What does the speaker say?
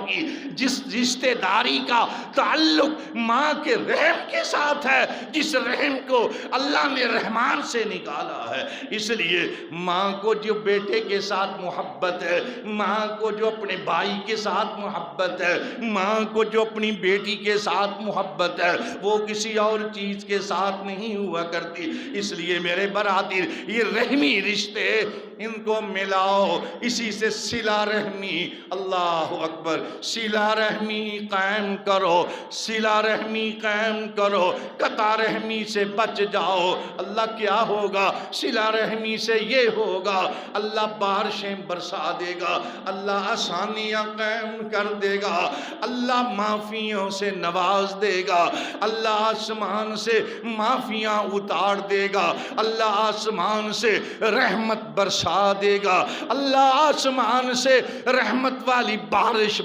کی جس رشتہ داری کا تعلق ماں کے رحم کے ساتھ ہے، جس رحم کو اللہ نے رحمان سے نکالا ہے، اس لیے ماں کو جو بیٹے کے ساتھ محبت ہے، ماں کو جو اپنے بھائی کے ساتھ محبت ہے، ماں کو جو اپنی بیٹی کے ساتھ محبت ہے، وہ کسی اور چیز کے ساتھ نہیں ہوا کرتی۔ اس لیے میرے برادر، یہ رحمی رشتے ان کو ملاؤ، اسی سے صلہ رحمی، اللہ اکبر، صلہ رحمی قائم کرو، صلہ رحمی قائم کرو، قطع رحمی سے بچ جاؤ۔ اللہ کیا ہوگا؟ صلہ رحمی سے یہ ہوگا، اللہ بارشیں برسا دے گا، اللہ آسانیاں قائم کر دے گا، اللہ معافیوں سے نواز دے گا، اللہ آسمان سے معافیاں اتار دے گا، اللہ آسمان سے رحمت برسا دے گا، اللہ آسمان سے رحمت والی بارش